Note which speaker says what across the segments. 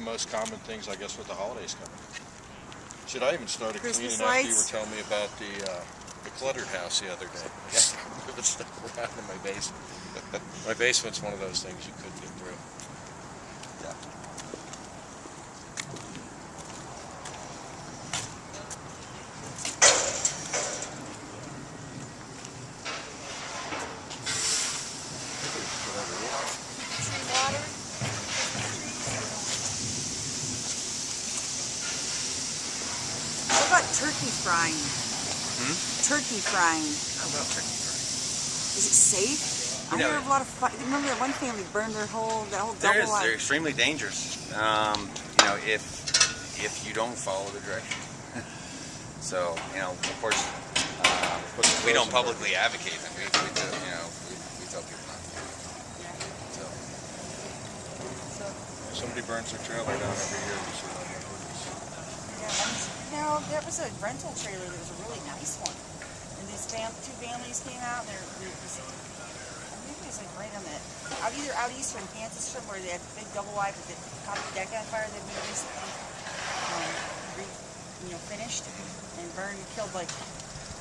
Speaker 1: most common things, I guess, with the holidays coming. Should I even started
Speaker 2: Christmas
Speaker 1: cleaning after you
Speaker 2: lights?
Speaker 1: were telling me about the cluttered house the other day. Yeah, moving stuff around in my basement. My basement's one of those things you couldn't get through.
Speaker 3: Yeah.
Speaker 2: Tree water. What about turkey frying? Turkey frying.
Speaker 3: How about turkey frying?
Speaker 2: Is it safe? I
Speaker 3: You know,
Speaker 2: hear of a lot of remember that one family burned that whole double
Speaker 3: They're
Speaker 2: line.
Speaker 3: extremely dangerous. You know, if you don't follow the directions. So, you know, of course, we don't publicly advocate them. We tell people not to. So.
Speaker 1: Somebody burns their trailer down every year. You see that.
Speaker 2: Now, there was a rental trailer that was a really nice one. And these two families came out, and maybe it was like right on that, either out east or in Kansas, where they had a big double wide with the caught the deck on fire that we recently finished and burned and killed like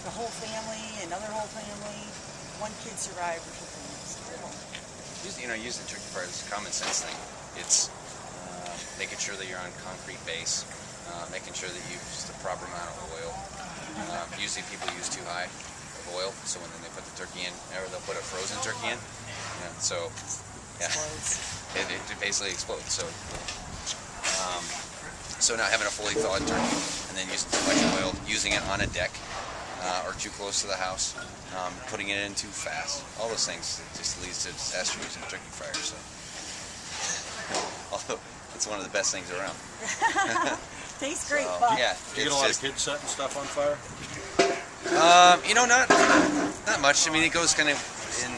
Speaker 2: the whole family, another whole family. One kid survived or something. It's terrible.
Speaker 3: Using turkey fire is a common sense thing. It's making sure that you're on concrete base, making sure that you use the proper amount of oil. Usually people use too high of oil, so when they put the turkey in, or they'll put a frozen turkey in, so yeah, it basically explodes. So not having a fully thawed turkey and then using too much oil, using it on a deck or too close to the house, putting it in too fast, all those things, it just leads to disaster using turkey fire. So, although it's one of the best things around.
Speaker 2: Tastes great,
Speaker 3: so,
Speaker 2: but
Speaker 3: yeah,
Speaker 1: Do you get a lot of kids setting stuff on fire?
Speaker 3: Not much. I mean, it goes kind of in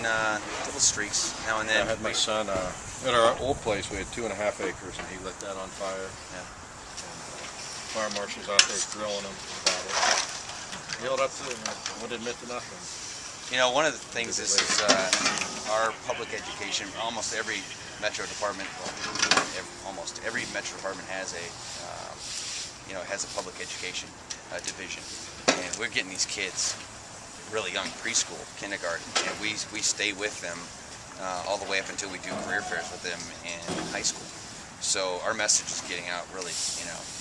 Speaker 3: little streaks now and then.
Speaker 1: I had my son at our old place. We had 2.5 acres, and he lit that on fire.
Speaker 3: Yeah.
Speaker 1: Fire marshal's out there grilling him about it. He held up to it and would admit to nothing.
Speaker 3: You know, one of the things is our public education. Almost every metro department, almost every metro department has a public education division, and we're getting these kids really young, preschool, kindergarten, and we stay with them all the way up until we do career fairs with them in high school. So our message is getting out really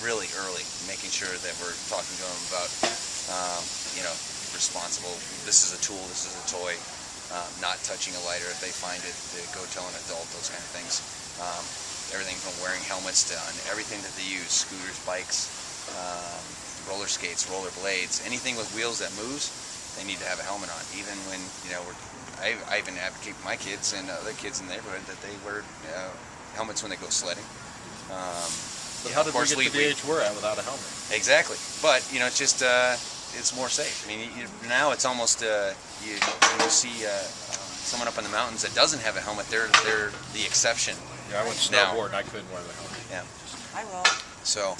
Speaker 3: early, making sure that we're talking to them about, responsible. This is a tool. This is a toy. Not touching a lighter if they find it. Go tell an adult. Those kind of things. Everything from wearing helmets to everything that they use: scooters, bikes, roller skates, roller blades, anything with wheels that moves. They need to have a helmet on. Even when I even advocate for my kids and other kids in the neighborhood that they wear helmets when they go sledding.
Speaker 1: But how did we get to the age we're at without a helmet?
Speaker 3: Exactly. But it's just it's more safe. I mean, now it's almost when you see someone up in the mountains that doesn't have a helmet, they're the exception.
Speaker 1: Yeah, I went snowboarding. I couldn't wear the helmet.
Speaker 3: Yeah.
Speaker 2: I will.
Speaker 3: So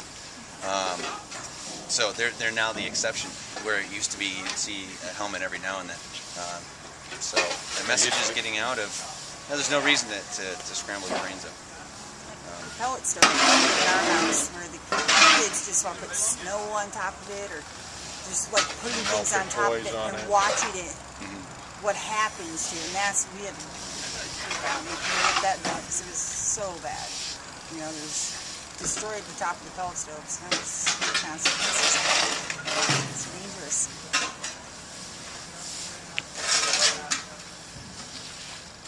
Speaker 3: they're now the exception, where it used to be you'd see a helmet every now and then. So the message is getting out of. There's no reason to scramble your brains up.
Speaker 2: Pellet stove in our house where the kids just want to put snow on top of it, or just like putting things on top of it and watching it. What happens to it? And that's we had to get that done because it was so bad. There's destroyed the top of the pellet stoves. That was consequences. It's dangerous.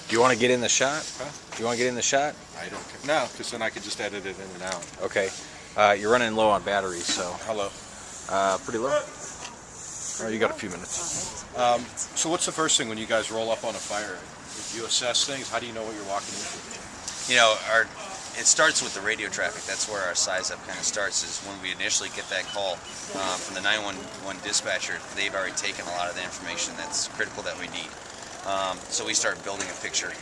Speaker 4: Do you want to get in the shot?
Speaker 1: Huh?
Speaker 4: Do you want to get in the shot?
Speaker 1: I don't care. No, because then I could just edit it in and out.
Speaker 4: Okay. You're running low on batteries, so.
Speaker 1: Hello.
Speaker 4: Pretty low. Oh, you got a few minutes.
Speaker 1: So what's the first thing when you guys roll up on a fire? Do you assess things? How do you know what you're walking into?
Speaker 3: It starts with the radio traffic. That's where our size up kind of starts, is when we initially get that call from the 911 dispatcher. They've already taken a lot of the information that's critical that we need. So we start building a picture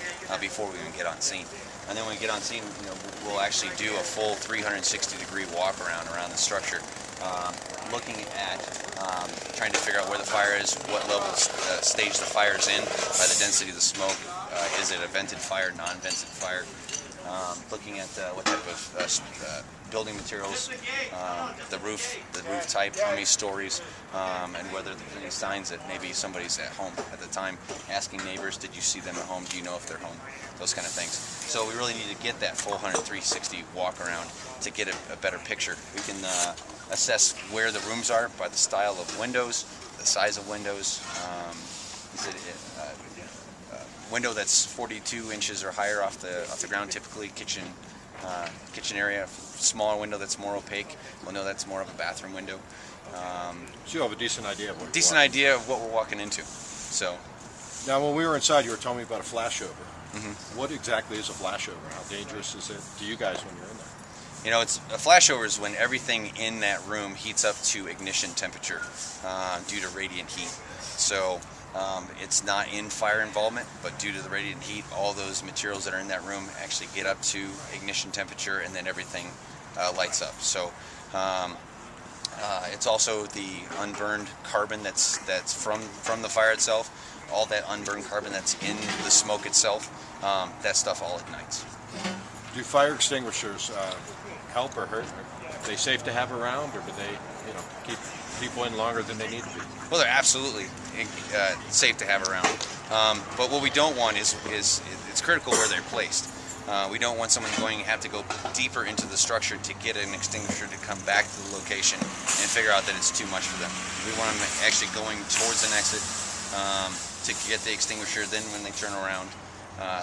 Speaker 3: before we even get on scene. And then when we get on scene, we'll actually do a full 360-degree walk around the structure, looking at trying to figure out where the fire is, what level stage the fire is in by the density of the smoke. Is it a vented fire, non-vented fire? looking at what type of building materials, the roof type, how many stories, and whether there's any signs that maybe somebody's at home at the time. Asking neighbors, did you see them at home? Do you know if they're home? Those kind of things. So we really need to get that full 360 walk around to get a better picture. We can assess where the rooms are by the style of windows, the size of windows. Is it window that's 42 inches or higher off the ground, typically kitchen area. Smaller window that's more opaque, we'll know that's more of a bathroom window.
Speaker 4: So you have a decent idea of what
Speaker 3: Idea of what we're walking into. So
Speaker 4: now, when we were inside, you were telling me about a flashover. What exactly is a flashover? How dangerous is it to you guys when you're in there?
Speaker 3: you know, it's a flashover is when everything in that room heats up to ignition temperature due to radiant heat. So it's not in fire involvement, but due to the radiant heat, all those materials that are in that room actually get up to ignition temperature, and then everything lights up. So it's also the unburned carbon that's from the fire itself. All that unburned carbon that's in the smoke itself, that stuff all ignites.
Speaker 4: Do fire extinguishers help or hurt? Are they safe to have around, or do they, keep people in longer than they need to be?
Speaker 3: Well, they're absolutely safe to have around. But what we don't want is it's critical where they're placed. We don't want someone have to go deeper into the structure to get an extinguisher to come back to the location and figure out that it's too much for them. We want them actually going towards an exit to get the extinguisher. Then when they turn around,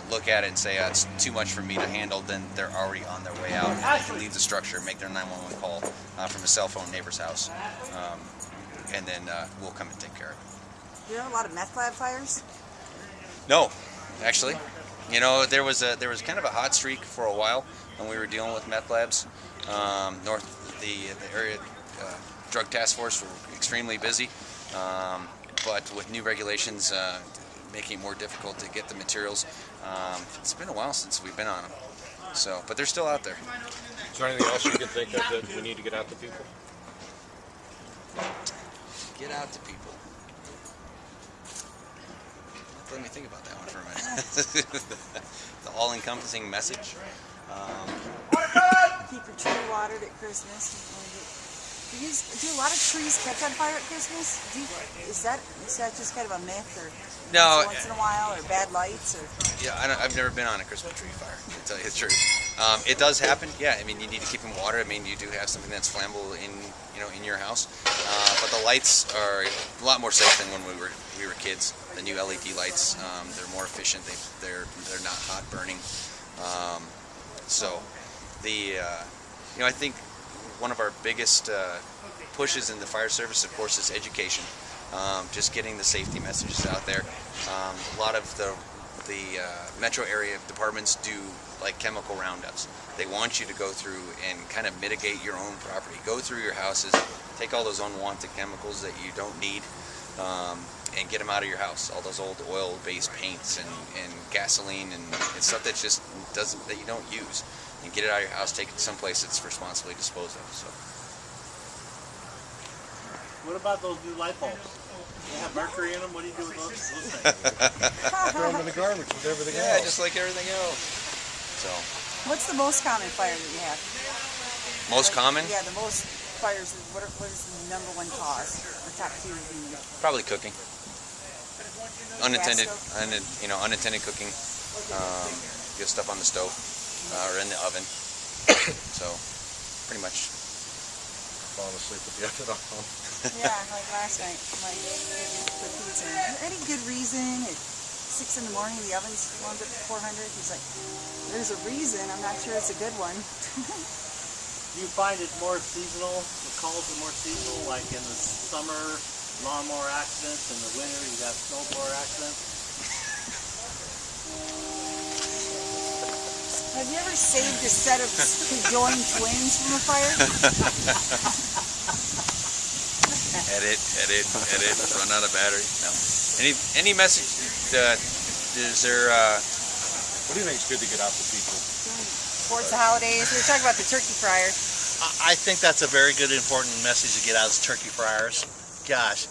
Speaker 3: look at it and say, it's too much for me to handle, then they're already on their way out. They can leave the structure, make their 911 call from a cell phone neighbor's house, and then we'll come and take care of it.
Speaker 2: Do you have a lot of meth lab fires?
Speaker 3: No, actually. You know, there was kind of a hot streak for a while when we were dealing with meth labs. The area drug task force were extremely busy, but with new regulations making it more difficult to get the materials, it's been a while since we've been on them. So, but they're still out there.
Speaker 4: Is there anything else you can think of that we need to get out to people?
Speaker 3: Get out to people. Let me think about that one for a minute. The all-encompassing message.
Speaker 2: Keep your tree watered at Christmas. Do a lot of trees catch on fire at Christmas? Is that just kind of a myth, or
Speaker 3: No.
Speaker 2: once in a while, or bad lights, or?
Speaker 3: Yeah, I've never been on a Christmas tree fire, to tell you the truth. It does happen. Yeah, I mean, you need to keep them watered. I mean, you do have something that's flammable in your house, but the lights are a lot more safe than when we were kids. The new LED lights, they're more efficient. They're not hot burning. So I think one of our biggest pushes in the fire service, of course, is education. Just getting the safety messages out there. A lot of the metro area departments do like chemical roundups. They want you to go through and kind of mitigate your own property. Go through your houses, take all those unwanted chemicals that you don't need, and get them out of your house. All those old oil-based paints and gasoline and stuff that just that you don't use. And get it out of your house, take it to someplace that's responsibly disposed of. So.
Speaker 5: What about those new light bulbs? They have mercury in them. What do you do with those things?
Speaker 4: Throw them in the garbage with everything
Speaker 3: Yeah,
Speaker 4: else.
Speaker 3: just like everything else. So.
Speaker 2: What's the most common fire that you have?
Speaker 3: Most common?
Speaker 2: Yeah, the most fires. What is the number one cause? The top two would be.
Speaker 3: Probably cooking. Unattended,
Speaker 2: Gas
Speaker 3: unattended cooking. Get stuff on the stove or in the oven. So, pretty much.
Speaker 4: Falling asleep with the oven on.
Speaker 2: Yeah, like last night, put pizza in. Any good reason at 6 in the morning the oven's warmed up to 400? He's like, there's a reason. I'm not sure it's a good one.
Speaker 5: Do you find it more seasonal? The calls are more seasonal, like in the summer, lawnmower accidents, in the winter you got snowblower accidents?
Speaker 2: Have you ever saved a set of conjoined twins from a fire?
Speaker 3: Edit, run out of battery. No. Any message, is there,
Speaker 4: What do you think is good to get out to people?
Speaker 2: Towards the holidays. We were talking about the turkey fryer.
Speaker 5: I think that's a very good, important message to get out as turkey fryers. Gosh.